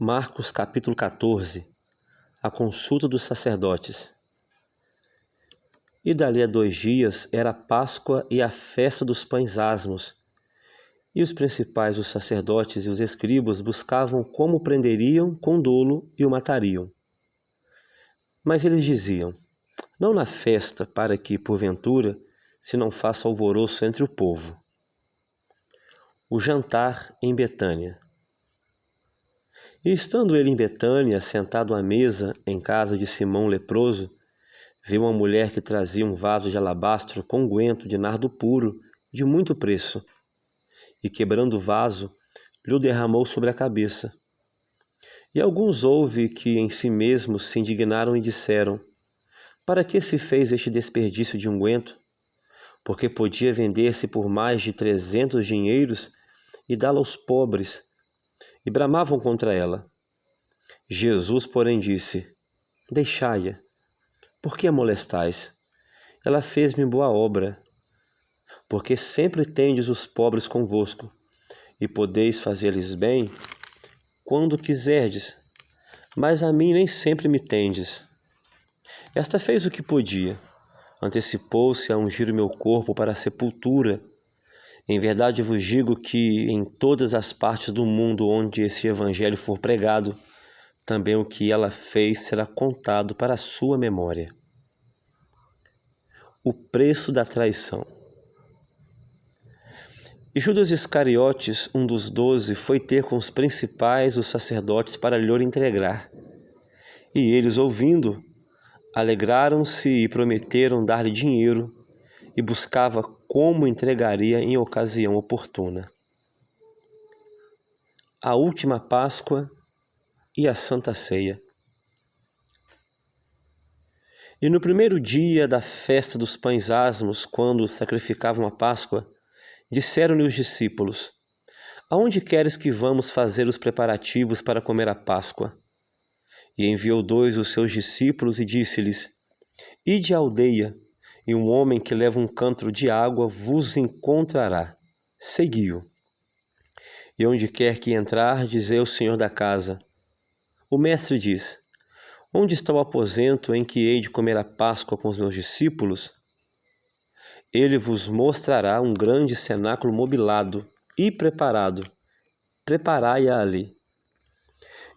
Marcos capítulo 14. A consulta dos sacerdotes. E dali a 2 dias era a Páscoa e a festa dos pães asmos. E os principais dos sacerdotes e os escribas buscavam como o prenderiam com dolo e o matariam. Mas eles diziam: não na festa, para que, porventura, se não faça alvoroço entre o povo. O jantar em Betânia. E estando ele em Betânia, sentado à mesa, em casa de Simão leproso, viu uma mulher que trazia um vaso de alabastro com unguento de nardo puro, de muito preço, e quebrando o vaso, lhe o derramou sobre a cabeça. E alguns houve que em si mesmos se indignaram e disseram: para que se fez este desperdício de unguento? Porque podia vender-se por mais de 300 dinheiros e dá-lo aos pobres. E bramavam contra ela. Jesus, porém, disse: deixai-a, por que a molestais? Ela fez-me boa obra. Porque sempre tendes os pobres convosco, e podeis fazer-lhes bem quando quiserdes, mas a mim nem sempre me tendes. Esta fez o que podia, antecipou-se a ungir o meu corpo para a sepultura. Em verdade vos digo que em todas as partes do mundo onde esse evangelho for pregado, também o que ela fez será contado para a sua memória. O preço da traição. E Judas Iscariotes, um dos 12, foi ter com os principais os sacerdotes para lhe entregar. E eles, ouvindo, alegraram-se e prometeram dar-lhe dinheiro, e buscava como entregaria em ocasião oportuna. A última Páscoa e a Santa Ceia. E no primeiro dia da festa dos pães asmos, quando sacrificavam a Páscoa, disseram-lhe os discípulos: aonde queres que vamos fazer os preparativos para comer a Páscoa? E enviou 2 dos seus discípulos e disse-lhes: ide à aldeia, e um homem que leva um cântaro de água vos encontrará. Segui-o. E onde quer que entrar, dizei ao senhor da casa: o mestre diz: onde está o aposento em que hei de comer a Páscoa com os meus discípulos? Ele vos mostrará um grande cenáculo mobilado e preparado. Preparai-a ali.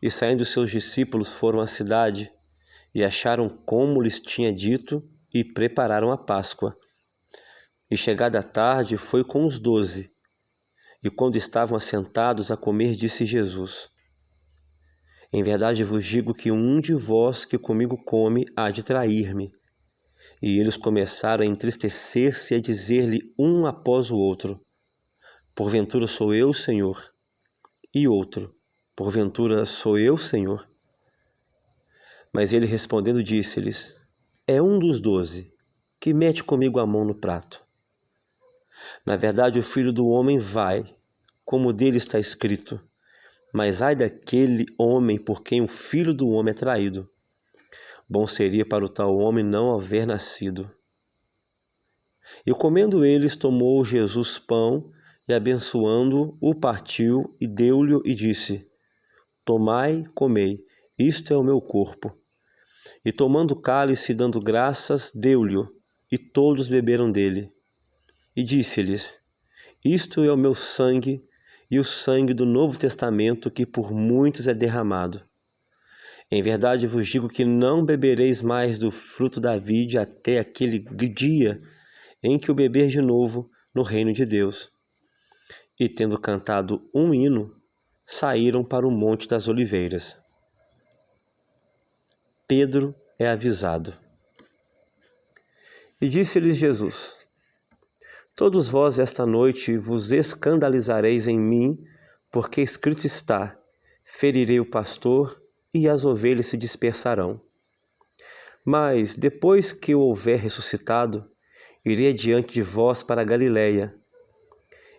E saindo seus discípulos foram à cidade, e acharam como lhes tinha dito, e prepararam a Páscoa. E chegada a tarde, foi com os 12. E quando estavam assentados a comer, disse Jesus: em verdade vos digo que um de vós que comigo come há de trair-me. E eles começaram a entristecer-se e a dizer-lhe um após o outro: porventura sou eu, Senhor? E outro: porventura sou eu, Senhor? Mas ele respondendo disse-lhes: é um dos 12, que mete comigo a mão no prato. Na verdade, o Filho do Homem vai, como dele está escrito, mas ai daquele homem por quem o Filho do Homem é traído. Bom seria para o tal homem não haver nascido. E comendo eles, tomou Jesus pão, e abençoando-o, o partiu, e deu-lhe, e disse: tomai, comei, isto é o meu corpo. E tomando o cálice, dando graças, deu-lhe, e todos beberam dele. E disse-lhes: isto é o meu sangue, e o sangue do Novo Testamento, que por muitos é derramado. Em verdade vos digo que não bebereis mais do fruto da vide até aquele dia em que o beber de novo no reino de Deus. E tendo cantado um hino, saíram para o Monte das Oliveiras. Pedro é avisado. E disse-lhes Jesus: todos vós esta noite vos escandalizareis em mim, porque escrito está: ferirei o pastor e as ovelhas se dispersarão. Mas, depois que eu houver ressuscitado, irei adiante de vós para a Galiléia.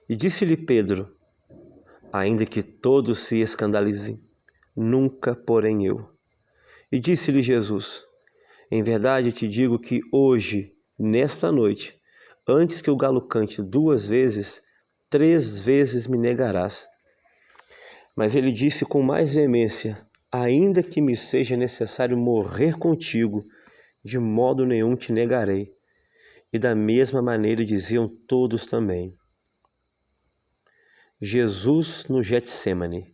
E disse-lhe Pedro: ainda que todos se escandalizem, nunca, porém, eu. E disse-lhe Jesus: em verdade te digo que hoje, nesta noite, antes que o galo cante 2 vezes, 3 vezes me negarás. Mas ele disse com mais veemência: ainda que me seja necessário morrer contigo, de modo nenhum te negarei. E da mesma maneira diziam todos também. Jesus no Getsêmani.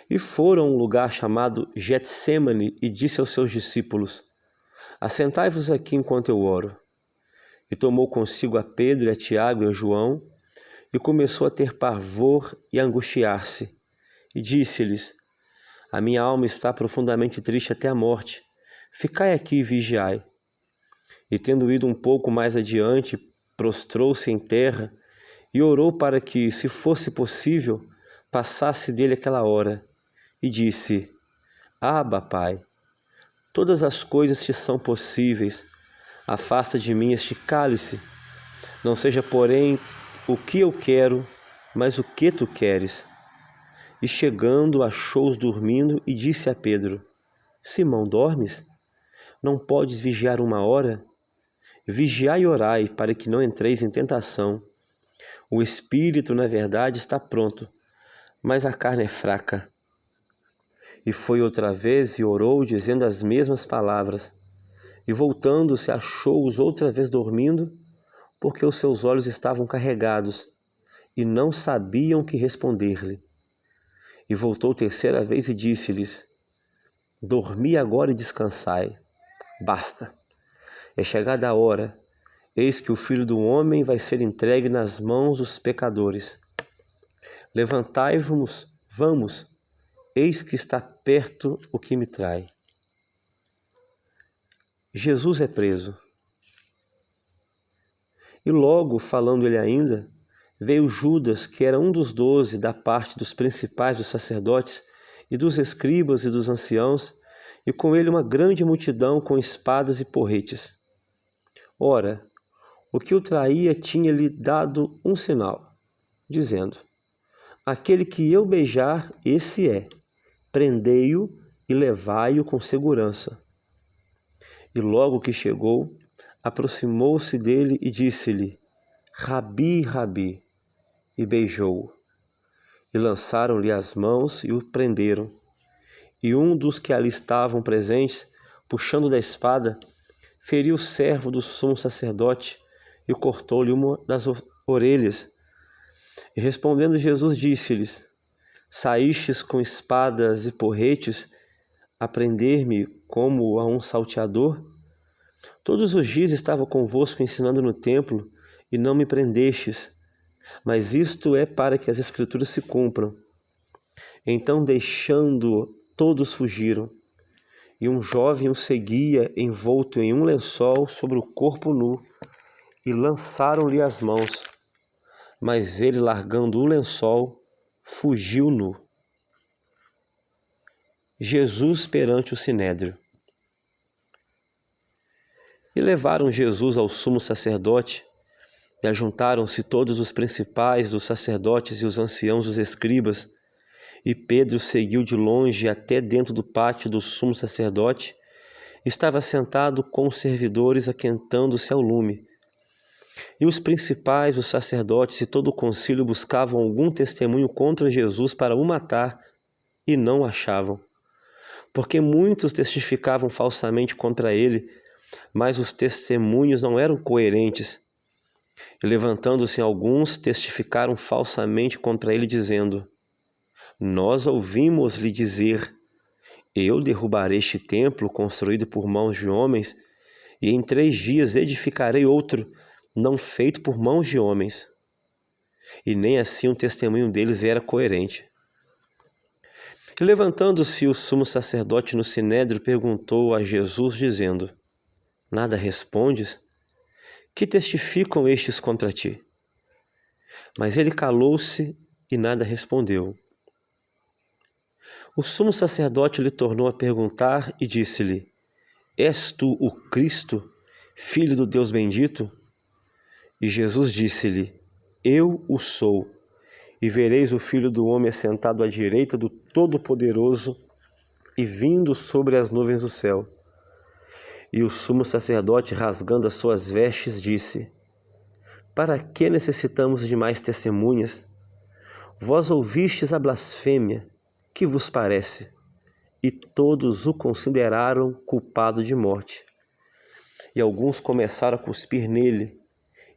E foram a um lugar chamado Getsêmani e disse aos seus discípulos: assentai-vos aqui enquanto eu oro. E tomou consigo a Pedro e a Tiago e a João, e começou a ter pavor e a angustiar-se. E disse-lhes: a minha alma está profundamente triste até a morte. Ficai aqui e vigiai. E tendo ido um pouco mais adiante, prostrou-se em terra e orou para que, se fosse possível, passasse dele aquela hora. E disse: Abba, Pai, todas as coisas te são possíveis. Afasta de mim este cálice. Não seja, porém, o que eu quero, mas o que tu queres. E chegando, achou-os dormindo e disse a Pedro: Simão, dormes? Não podes vigiar uma hora? Vigiai e orai, para que não entreis em tentação. O espírito, na verdade, está pronto, mas a carne é fraca. E foi outra vez e orou, dizendo as mesmas palavras. E voltando-se, achou-os outra vez dormindo, porque os seus olhos estavam carregados, e não sabiam que responder-lhe. E voltou terceira vez e disse-lhes: dormi agora e descansai. Basta. É chegada a hora. Eis que o Filho do Homem vai ser entregue nas mãos dos pecadores. Levantai-vos, vamos, eis que está perto o que me trai. Jesus é preso. E logo, falando ele ainda, veio Judas, que era um dos 12, da parte dos principais dos sacerdotes e dos escribas e dos anciãos, e com ele uma grande multidão com espadas e porretes. Ora, o que o traía tinha-lhe dado um sinal, dizendo: aquele que eu beijar, esse é. Prendei-o e levai-o com segurança. E logo que chegou, aproximou-se dele e disse-lhe: Rabi, Rabi, e beijou-o. E lançaram-lhe as mãos e o prenderam. E um dos que ali estavam presentes, puxando da espada, feriu o servo do sumo sacerdote e cortou-lhe uma das orelhas. E respondendo Jesus disse-lhes: saístes com espadas e porretes a prender-me como a um salteador? Todos os dias estava convosco ensinando no templo, e não me prendestes. Mas isto é para que as Escrituras se cumpram. Então, deixando-o, todos fugiram. E um jovem o seguia, envolto em um lençol sobre o corpo nu, e lançaram-lhe as mãos. Mas ele, largando o lençol, fugiu nu. Jesus perante o sinédrio. E levaram Jesus ao sumo sacerdote, e ajuntaram-se todos os principais dos sacerdotes e os anciãos dos escribas, e Pedro seguiu de longe até dentro do pátio do sumo sacerdote, estava sentado com os servidores aquentando-se ao lume. E os principais, os sacerdotes e todo o concílio buscavam algum testemunho contra Jesus para o matar, e não achavam. Porque muitos testificavam falsamente contra ele, mas os testemunhos não eram coerentes. E levantando-se alguns, testificaram falsamente contra ele, dizendo: nós ouvimos-lhe dizer: eu derrubarei este templo construído por mãos de homens, e em 3 dias edificarei outro, não feito por mãos de homens. E nem assim o testemunho deles era coerente. E levantando-se o sumo sacerdote no sinédrio, perguntou a Jesus, dizendo: nada respondes? Que testificam estes contra ti? Mas ele calou-se e nada respondeu. O sumo sacerdote lhe tornou a perguntar e disse-lhe: és tu o Cristo, filho do Deus bendito? E Jesus disse-lhe: eu o sou, e vereis o Filho do Homem assentado à direita do Todo-Poderoso e vindo sobre as nuvens do céu. E o sumo sacerdote, rasgando as suas vestes, disse: para que necessitamos de mais testemunhas? Vós ouvistes a blasfêmia, que vos parece? E todos o consideraram culpado de morte. E alguns começaram a cuspir nele,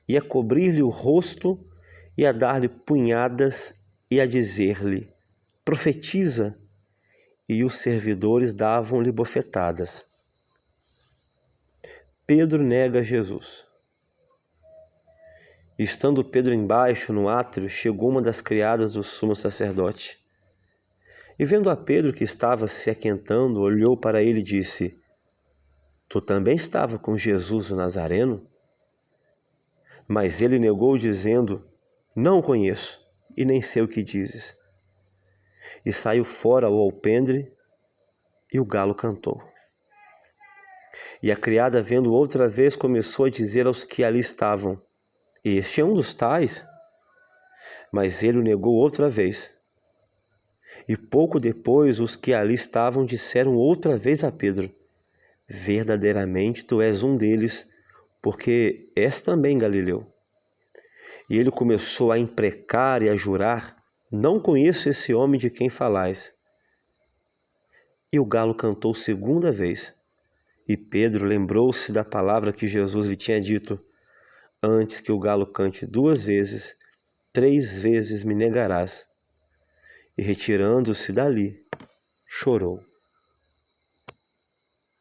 e a cobrir-lhe o rosto, e a dar-lhe punhadas, e a dizer-lhe: profetiza! E os servidores davam-lhe bofetadas. Pedro nega Jesus. Estando Pedro embaixo no átrio, chegou uma das criadas do sumo sacerdote. E vendo a Pedro que estava se aquentando, olhou para ele e disse: tu também estava com Jesus o Nazareno? Mas ele negou, dizendo: não o conheço, e nem sei o que dizes. E saiu fora ao alpendre, e o galo cantou. E a criada, vendo outra vez, começou a dizer aos que ali estavam: este é um dos tais. Mas ele o negou outra vez. E pouco depois os que ali estavam disseram outra vez a Pedro: verdadeiramente tu és um deles, porque és também Galileu. E ele começou a imprecar e a jurar: não conheço esse homem de quem falais. E o galo cantou segunda vez. E Pedro lembrou-se da palavra que Jesus lhe tinha dito: antes que o galo cante 2 vezes, 3 vezes me negarás. E retirando-se dali, chorou.